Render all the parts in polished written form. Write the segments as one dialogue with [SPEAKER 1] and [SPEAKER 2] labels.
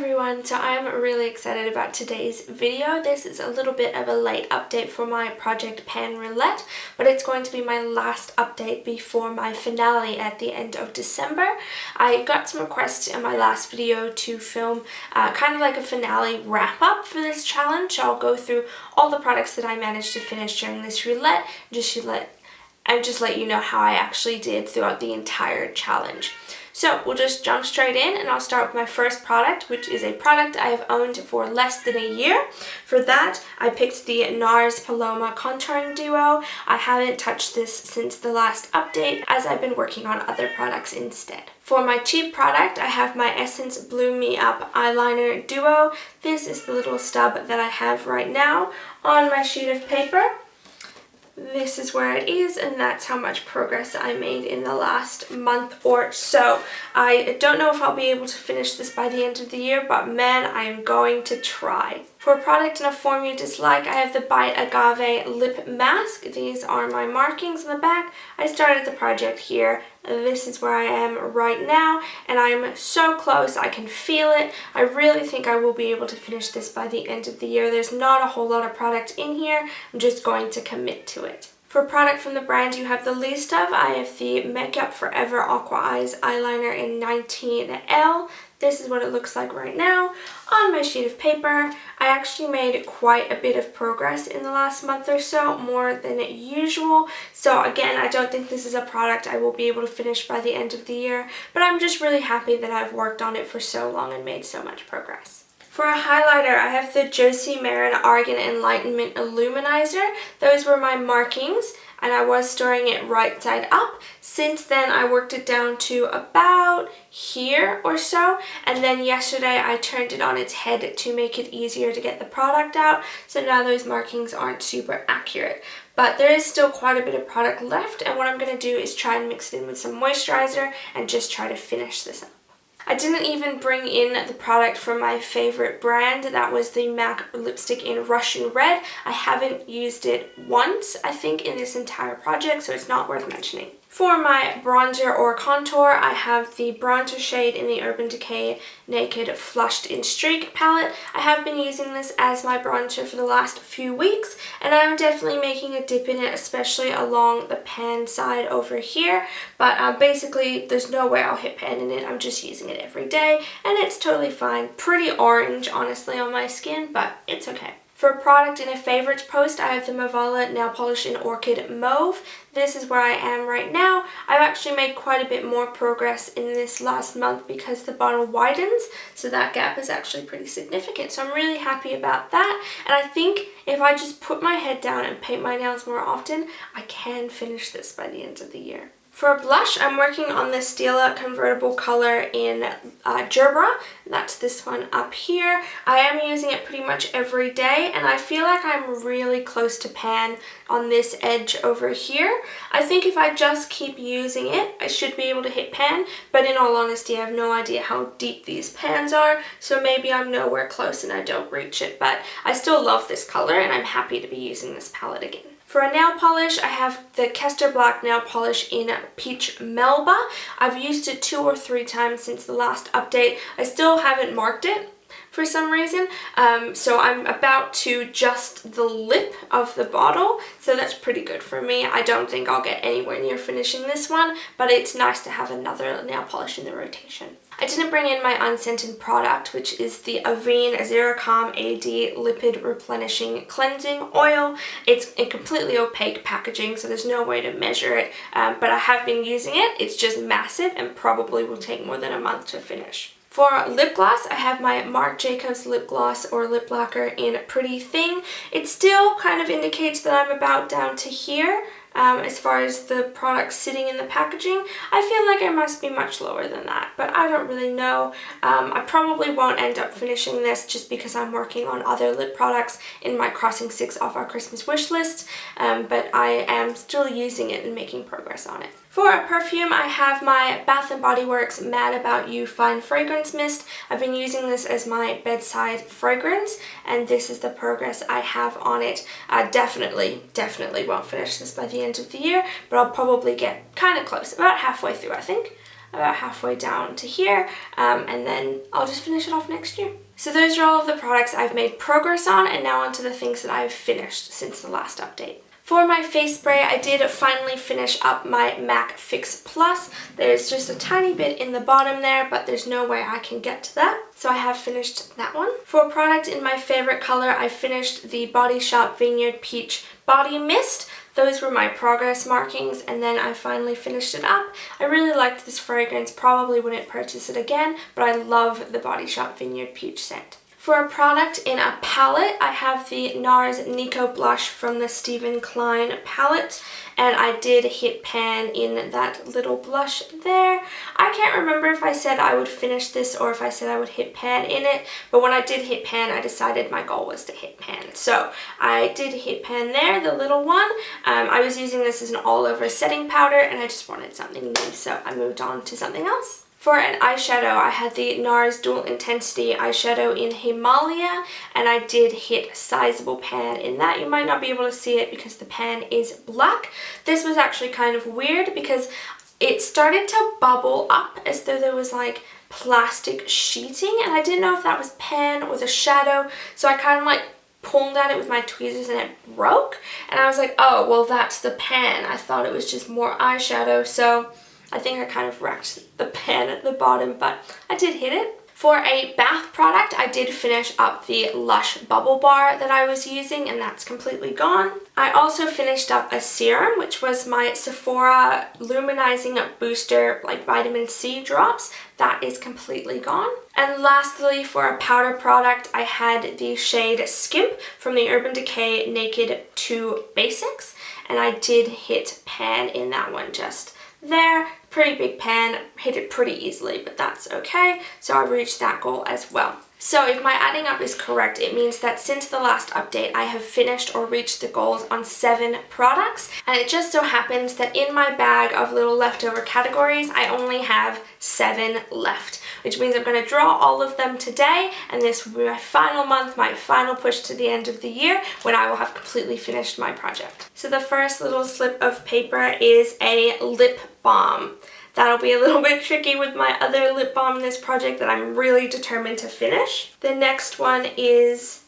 [SPEAKER 1] everyone, so I'm really excited about today's video. This is a little bit of a late update for my project Pan Roulette, but it's going to be my last update before my finale at the end of December. I got some requests in my last video to film kind of like a finale wrap up for this challenge. I'll go through all the products that I managed to finish during this roulette and just let you know how I actually did throughout the entire challenge. So we'll just jump straight in, and I'll start with my first product, which is a product I have owned for less than a year. For that, I picked the NARS Paloma Contouring Duo. I haven't touched this since the last update, as I've been working on other products instead. For my cheap product, I have my Essence Bloom Me Up Eyeliner Duo. This is the little stub that I have right now on my sheet of paper. This is where it is, and that's how much progress I made in the last month or so. I don't know if I'll be able to finish this by the end of the year, but man, I am going to try. For a product in a form you dislike, I have the Bite Agave Lip Mask. These are my markings on the back. I started the project here. This is where I am right now, and I'm so close. I can feel it. I really think I will be able to finish this by the end of the year. There's not a whole lot of product in here. I'm just going to commit to it. For a product from the brand you have the least of, I have the Makeup Forever Aqua Eyes Eyeliner in 19L. This is what it looks like right now on my sheet of paper. I actually made quite a bit of progress in the last month or so, more than usual. So again, I don't think this is a product I will be able to finish by the end of the year, but I'm just really happy that I've worked on it for so long and made so much progress. For a highlighter, I have the Josie Maran Argan Enlightenment Illuminizer. Those were my markings, and I was storing it right side up. Since then, I worked it down to about here or so, and then yesterday I turned it on its head to make it easier to get the product out, so now those markings aren't super accurate. But there is still quite a bit of product left, and what I'm going to do is try and mix it in with some moisturizer and just try to finish this up. I didn't even bring in the product from my favorite brand. That was the MAC lipstick in Russian Red. I haven't used it once, I think, in this entire project, so it's not worth mentioning. For my bronzer or contour, I have the bronzer shade in the Urban Decay Naked Flushed in Streak palette. I have been using this as my bronzer for the last few weeks, and I'm definitely making a dip in it, especially along the pan side over here. But basically, there's no way I'll hit pan in it. I'm just using it every day, and it's totally fine. Pretty orange, honestly, on my skin, but it's okay. For a product in a favorites post, I have the Mavala Nail Polish in Orchid Mauve. This is where I am right now. I've actually made quite a bit more progress in this last month because the bottle widens, so that gap is actually pretty significant. So I'm really happy about that, and I think if I just put my head down and paint my nails more often, I can finish this by the end of the year. For a blush, I'm working on the Stila Convertible Color in Gerbera. That's this one up here. I am using it pretty much every day, and I feel like I'm really close to pan on this edge over here. I think if I just keep using it, I should be able to hit pan, but in all honesty, I have no idea how deep these pans are, so maybe I'm nowhere close and I don't reach it, but I still love this color, and I'm happy to be using this palette again. For a nail polish, I have the Kester Black nail polish in Peach Melba. I've used it 2 or 3 times since the last update. I still haven't marked it for some reason, so I'm about to just the lip of the bottle, so that's pretty good for me. I don't think I'll get anywhere near finishing this one, but it's nice to have another nail polish in the rotation. I didn't bring in my unscented product, which is the Avene Zerocalm AD Lipid Replenishing Cleansing Oil. It's in completely opaque packaging, so there's no way to measure it, but I have been using it. It's just massive and probably will take more than a month to finish. For lip gloss, I have my Marc Jacobs lip gloss or lip lacquer in Pretty Thing. It still kind of indicates that I'm about down to here. As far as the product sitting in the packaging, I feel like I must be much lower than that, but I don't really know. I probably won't end up finishing this just because I'm working on other lip products in my Crossing 6 off our Christmas wish list, but I am still using it and making progress on it. For a perfume, I have my Bath & Body Works Mad About You Fine Fragrance Mist. I've been using this as my bedside fragrance, and this is the progress I have on it. I definitely won't finish this by the end of the year, but I'll probably get kind of close, about halfway through, I think. about halfway down to here, and then I'll just finish it off next year. So those are all of the products I've made progress on, and now onto the things that I've finished since the last update. For my face spray, I did finally finish up my MAC Fix Plus. There's just a tiny bit in the bottom there, but there's no way I can get to that. So I have finished that one. For a product in my favorite color, I finished the Body Shop Vineyard Peach Body Mist. Those were my progress markings, and then I finally finished it up. I really liked this fragrance, probably wouldn't purchase it again, but I love the Body Shop Vineyard Peach scent. For a product in a palette, I have the NARS Nico Blush from the Stephen Klein palette, and I did hit pan in that little blush there. I can't remember if I said I would finish this or if I said I would hit pan in it, but when I did hit pan, I decided my goal was to hit pan. So I did hit pan there, the little one. I was using this as an all-over setting powder, and I just wanted something new, so I moved on to something else. For an eyeshadow, I had the NARS Dual Intensity eyeshadow in Himalaya, and I did hit a sizable pan in that. You might not be able to see it because the pan is black. This was actually kind of weird because it started to bubble up as though there was like plastic sheeting, and I didn't know if that was pan or the shadow, so I kind of like pulled at it with my tweezers and it broke, and I was like, oh, well, that's the pan. I thought it was just more eyeshadow, so I think I kind of wrecked the pan at the bottom, but I did hit it. For a bath product, I did finish up the Lush Bubble Bar that I was using, and that's completely gone. I also finished up a serum, which was my Sephora Luminizing Booster like vitamin C drops. That is completely gone. And lastly, for a powder product, I had the shade Skimp from the Urban Decay Naked 2 Basics, and I did hit pan in that one just there. Pretty big pan, hit it pretty easily, but that's okay. So I reached that goal as well. So if my adding up is correct, it means that since the last update, I have finished or reached the goals on 7 products. And it just so happens that in my bag of little leftover categories, I only have 7 left, which means I'm going to draw all of them today, and this will be my final month, my final push to the end of the year, when I will have completely finished my project. So the first little slip of paper is a lip balm. That'll be a little bit tricky with my other lip balm in this project that I'm really determined to finish. The next one is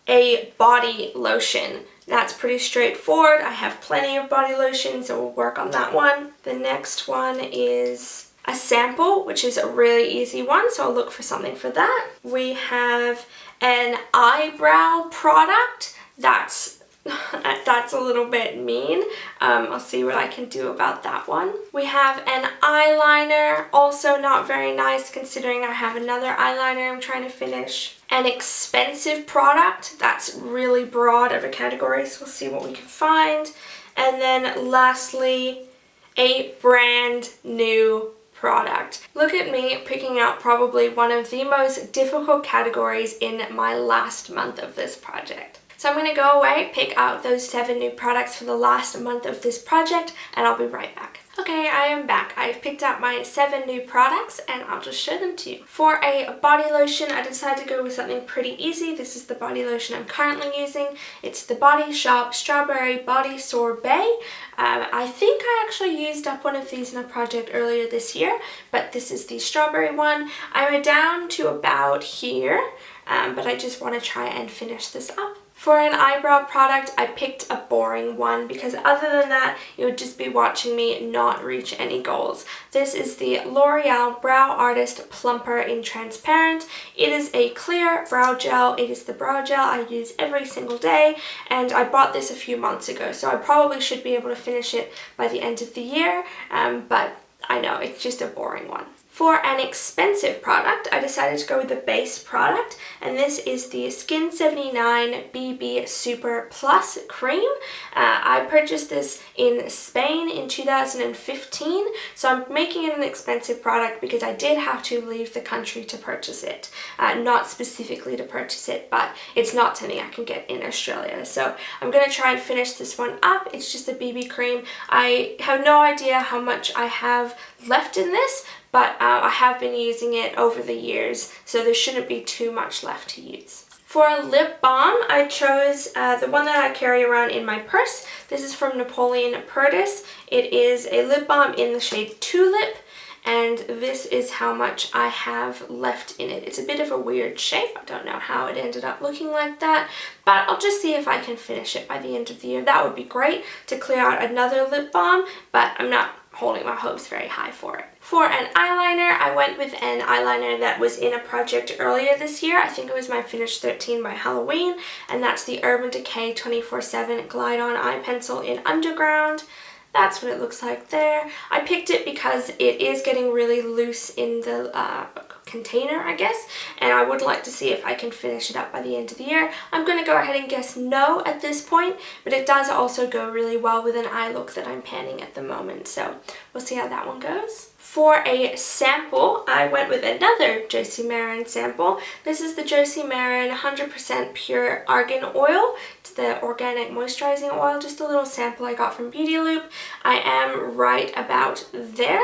[SPEAKER 1] a body lotion. That's pretty straightforward. I have plenty of body lotion, so we'll work on that one. The next one is a sample, which is a really easy one, so I'll look for something for that. We have an eyebrow product. That's a little bit mean. I'll see what I can do about that one. We have an eyeliner, also not very nice considering I have another eyeliner I'm trying to finish. An expensive product, that's really broad of a category, so we'll see what we can find. And then lastly, a brand new product. Look at me picking out probably one of the most difficult categories in my last month of this project. So I'm going to go away, pick out those 7 new products for the last month of this project, and I'll be right back. Okay, I am back. I've picked out my 7 new products, and I'll just show them to you. For a body lotion, I decided to go with something pretty easy. This is the body lotion I'm currently using. It's the Body Shop Strawberry Body Sorbet. I think I actually used up one of these in a project earlier this year, but this is the strawberry one. I'm down to about here, but I just want to try and finish this up. For an eyebrow product, I picked a boring one because other than that, you would just be watching me not reach any goals. This is the L'Oreal Brow Artist Plumper in Transparent. It is a clear brow gel. It is the brow gel I use every single day, and I bought this a few months ago, so I probably should be able to finish it by the end of the year, but I know, it's just a boring one. For an expensive product, I decided to go with the base product, and this is the Skin 79 BB Super Plus Cream. I purchased this in Spain in 2015, so I'm making it an expensive product because I did have to leave the country to purchase it. Not specifically to purchase it, but it's not something I can get in Australia. So I'm going to try and finish this one up. It's just a BB cream. I have no idea how much I have left in this, but I have been using it over the years, so there shouldn't be too much left to use. For a lip balm, I chose the one that I carry around in my purse. This is from Napoleon Perdis. It is a lip balm in the shade Tulip, and this is how much I have left in it. It's a bit of a weird shape. I don't know how it ended up looking like that, but I'll just see if I can finish it by the end of the year. That would be great to clear out another lip balm, but I'm not holding my hopes very high for it. For an eyeliner, I went with an eyeliner that was in a project earlier this year. I think it was my Finish 13 by Halloween, and that's the Urban Decay 24/7 Glide On Eye Pencil in Underground. That's what it looks like there. I picked it because it is getting really loose in the container, I guess, and I would like to see if I can finish it up by the end of the year. I'm going to go ahead and guess no at this point, but it does also go really well with an eye look that I'm panning at the moment, so we'll see how that one goes. For a sample, I went with another Josie Maran sample. This is the Josie Maran 100% Pure Argan Oil. It's the organic moisturizing oil, just a little sample I got from Beauty Loop. I am right about there.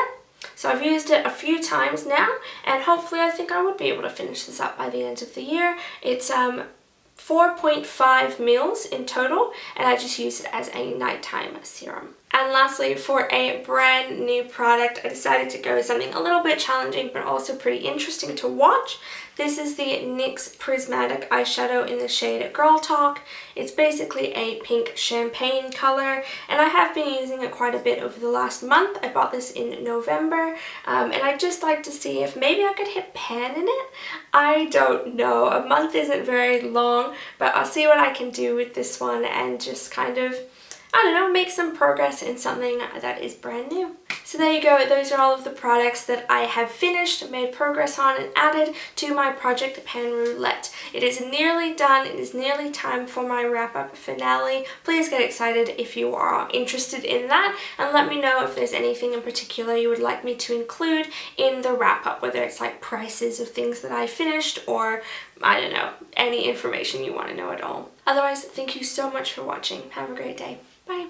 [SPEAKER 1] So I've used it a few times now, and hopefully I think I would be able to finish this up by the end of the year. It's 4.5 mils in total, and I just use it as a nighttime serum. And lastly, for a brand new product, I decided to go with something a little bit challenging but also pretty interesting to watch. This is the NYX Prismatic Eyeshadow in the shade Girl Talk. It's basically a pink champagne color, and I have been using it quite a bit over the last month. I bought this in November, and I'd just like to see if maybe I could hit pan in it. I don't know. A month isn't very long, but I'll see what I can do with this one and just kind of, I don't know, make some progress in something that is brand new. So there you go, those are all of the products that I have finished, made progress on, and added to my Project Pan Roulette. It is nearly done, it is nearly time for my wrap-up finale. Please get excited if you are interested in that, and let me know if there's anything in particular you would like me to include in the wrap-up, whether it's like prices of things that I finished, or I don't know, any information you want to know at all. Otherwise, thank you so much for watching. Have a great day. Bye.